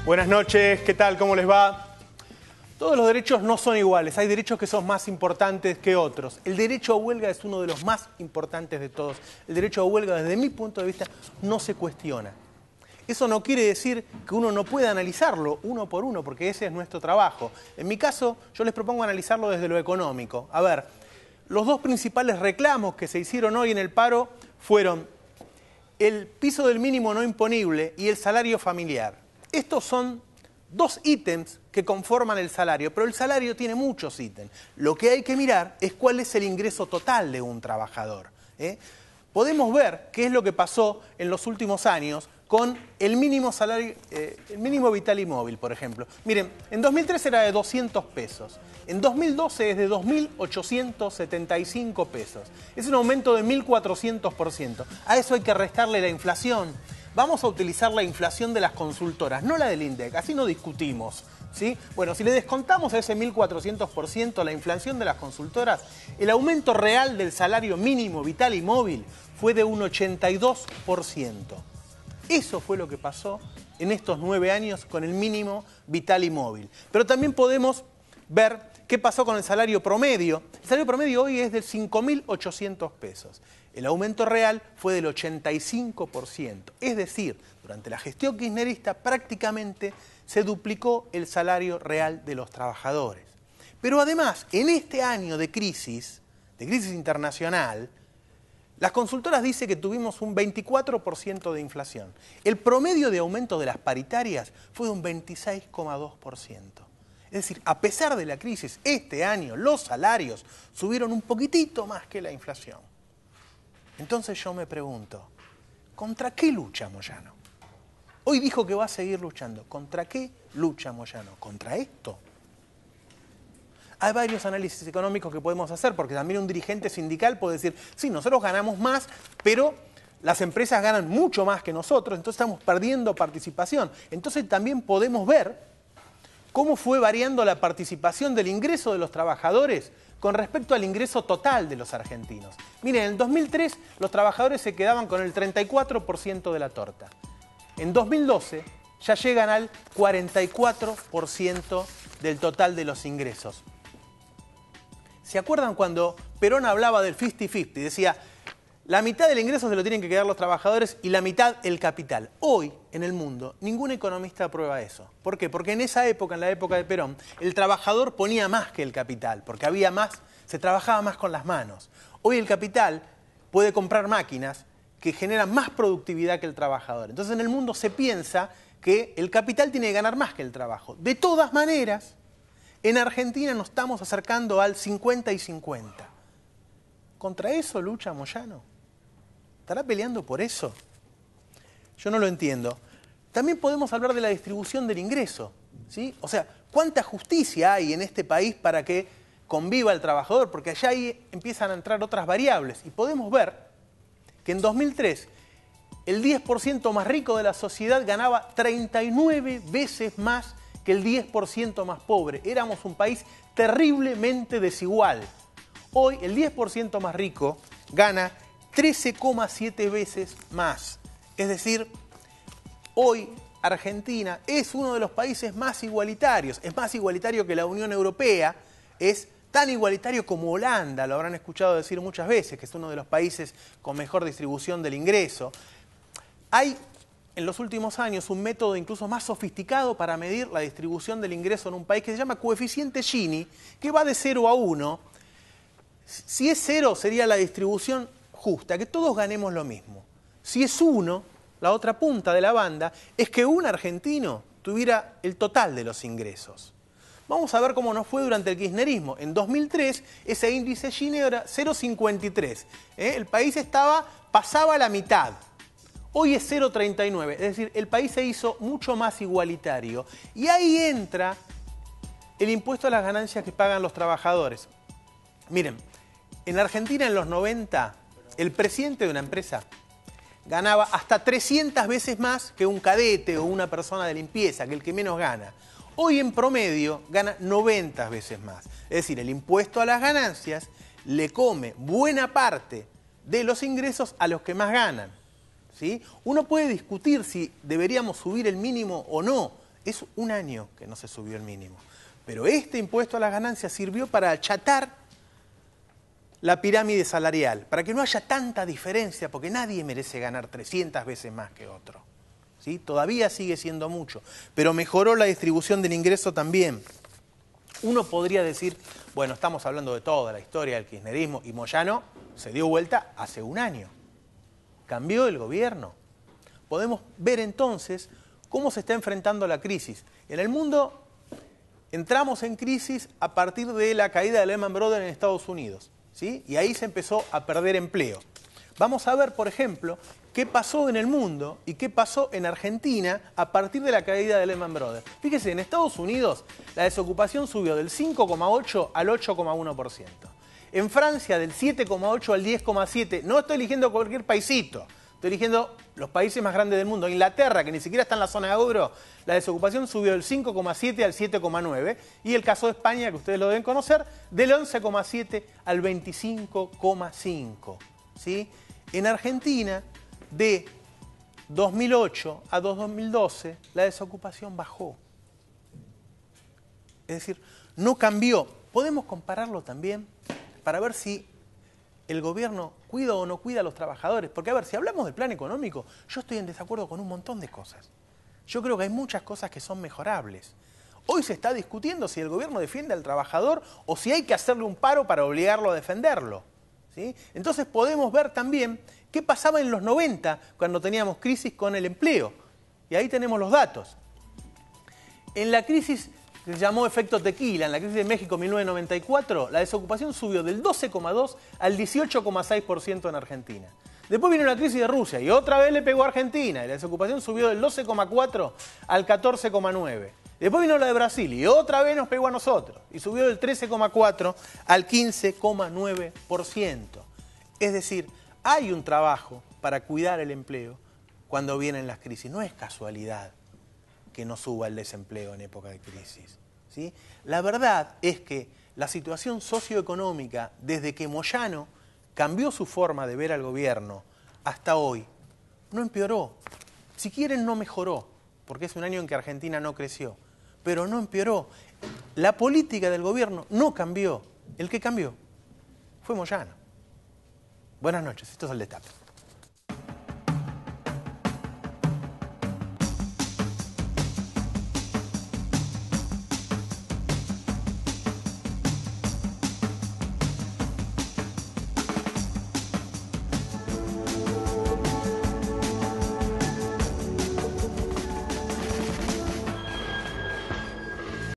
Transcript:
Buenas noches, ¿qué tal? ¿Cómo les va? Todos los derechos no son iguales, hay derechos que son más importantes que otros. El derecho a huelga es uno de los más importantes de todos. El derecho a huelga, desde mi punto de vista, no se cuestiona. Eso no quiere decir que uno no pueda analizarlo uno por uno, porque ese es nuestro trabajo. En mi caso, yo les propongo analizarlo desde lo económico. A ver, los dos principales reclamos que se hicieron hoy en el paro fueron el piso del mínimo no imponible y el salario familiar. Estos son dos ítems que conforman el salario, pero el salario tiene muchos ítems. Lo que hay que mirar es cuál es el ingreso total de un trabajador. Podemos ver qué es lo que pasó en los últimos años con el mínimo salario, el mínimo vital y móvil, por ejemplo. Miren, en 2003 era de 200 pesos, en 2012 es de 2.875 pesos. Es un aumento de 1.400%. A eso hay que restarle la inflación. Vamos a utilizar la inflación de las consultoras, no la del INDEC, así no discutimos, ¿sí? Bueno, si le descontamos a ese 1.400% la inflación de las consultoras, el aumento real del salario mínimo vital y móvil fue de un 82%. Eso fue lo que pasó en estos 9 años con el mínimo vital y móvil. Pero también podemos ver qué pasó con el salario promedio. El salario promedio hoy es de 5.800 pesos. El aumento real fue del 85%. Es decir, durante la gestión kirchnerista prácticamente se duplicó el salario real de los trabajadores. Pero además, en este año de crisis internacional, las consultoras dicen que tuvimos un 24% de inflación. El promedio de aumento de las paritarias fue de un 26,2%. Es decir, a pesar de la crisis, este año los salarios subieron un poquitito más que la inflación. Entonces yo me pregunto, ¿contra qué lucha Moyano? Hoy dijo que va a seguir luchando. ¿Contra qué lucha Moyano? ¿Contra esto? Hay varios análisis económicos que podemos hacer, porque también un dirigente sindical puede decir, sí, nosotros ganamos más, pero las empresas ganan mucho más que nosotros, entonces estamos perdiendo participación. Entonces también podemos ver cómo fue variando la participación del ingreso de los trabajadores con respecto al ingreso total de los argentinos. Miren, en el 2003 los trabajadores se quedaban con el 34% de la torta. En 2012 ya llegan al 44% del total de los ingresos. ¿Se acuerdan cuando Perón hablaba del 50-50? Decía, la mitad del ingreso se lo tienen que quedar los trabajadores y la mitad el capital. Hoy, en el mundo, ningún economista aprueba eso. ¿Por qué? Porque en esa época, en la época de Perón, el trabajador ponía más que el capital, porque había más, se trabajaba más con las manos. Hoy el capital puede comprar máquinas que generan más productividad que el trabajador. Entonces en el mundo se piensa que el capital tiene que ganar más que el trabajo. De todas maneras, en Argentina nos estamos acercando al 50 y 50. ¿Contra eso lucha Moyano? ¿Estará peleando por eso? Yo no lo entiendo. También podemos hablar de la distribución del ingreso, ¿sí? O sea, ¿cuánta justicia hay en este país para que conviva el trabajador? Porque allá ahí empiezan a entrar otras variables. Y podemos ver que en 2003 el 10% más rico de la sociedad ganaba 39 veces más que el 10% más pobre. Éramos un país terriblemente desigual. Hoy el 10% más rico gana 13,7 veces más. Es decir, hoy Argentina es uno de los países más igualitarios. Es más igualitario que la Unión Europea. Es tan igualitario como Holanda, lo habrán escuchado decir muchas veces, que es uno de los países con mejor distribución del ingreso. Hay en los últimos años un método incluso más sofisticado para medir la distribución del ingreso en un país que se llama coeficiente Gini, que va de 0 a 1. Si es 0 sería la distribución justa, que todos ganemos lo mismo. Si es 1, la otra punta de la banda, es que un argentino tuviera el total de los ingresos. Vamos a ver cómo nos fue durante el kirchnerismo. En 2003 ese índice Gini era 0,53. El país pasaba la mitad. Hoy es 0,39. Es decir, el país se hizo mucho más igualitario. Y ahí entra el impuesto a las ganancias que pagan los trabajadores. Miren, en Argentina en los 90, el presidente de una empresa ganaba hasta 300 veces más que un cadete o una persona de limpieza, que el que menos gana. Hoy en promedio gana 90 veces más. Es decir, el impuesto a las ganancias le come buena parte de los ingresos a los que más ganan, ¿sí? Uno puede discutir si deberíamos subir el mínimo o no. Es un año que no se subió el mínimo. Pero este impuesto a las ganancias sirvió para achatar la pirámide salarial, para que no haya tanta diferencia, porque nadie merece ganar 300 veces más que otro. ¿Sí? Todavía sigue siendo mucho, pero mejoró la distribución del ingreso también. Uno podría decir, bueno, estamos hablando de toda la historia del kirchnerismo y Moyano se dio vuelta hace un año. Cambió el gobierno. Podemos ver entonces cómo se está enfrentando la crisis. En el mundo entramos en crisis a partir de la caída de Lehman Brothers en Estados Unidos, ¿sí? Y ahí se empezó a perder empleo. Vamos a ver, por ejemplo, qué pasó en el mundo y qué pasó en Argentina a partir de la caída de Lehman Brothers. Fíjese, en Estados Unidos la desocupación subió del 5,8 al 8,1%. En Francia del 7,8 al 10,7. No estoy eligiendo cualquier paisito, estoy eligiendo los países más grandes del mundo. Inglaterra, que ni siquiera está en la zona de euro, la desocupación subió del 5,7 al 7,9. Y el caso de España, que ustedes lo deben conocer, del 11,7 al 25,5. ¿Sí? En Argentina, de 2008 a 2012, la desocupación bajó. Es decir, no cambió. Podemos compararlo también para ver si el gobierno cuida o no cuida a los trabajadores. Porque, a ver, si hablamos del plan económico, yo estoy en desacuerdo con un montón de cosas. Yo creo que hay muchas cosas que son mejorables. Hoy se está discutiendo si el gobierno defiende al trabajador o si hay que hacerle un paro para obligarlo a defenderlo. ¿Sí? Entonces podemos ver también qué pasaba en los 90 cuando teníamos crisis con el empleo. Y ahí tenemos los datos. En la crisis que se llamó efecto tequila, en la crisis de México 1994, la desocupación subió del 12,2 al 18,6% en Argentina. Después vino la crisis de Rusia y otra vez le pegó a Argentina y la desocupación subió del 12,4 al 14,9. Después vino la de Brasil y otra vez nos pegó a nosotros y subió del 13,4 al 15,9%. Es decir, hay un trabajo para cuidar el empleo cuando vienen las crisis. No es casualidad que no suba el desempleo en época de crisis, ¿sí? La verdad es que la situación socioeconómica, desde que Moyano cambió su forma de ver al gobierno hasta hoy, no empeoró. Si quieren, no mejoró, porque es un año en que Argentina no creció, pero no empeoró. La política del gobierno no cambió. El que cambió fue Moyano. Buenas noches, esto es El Destape.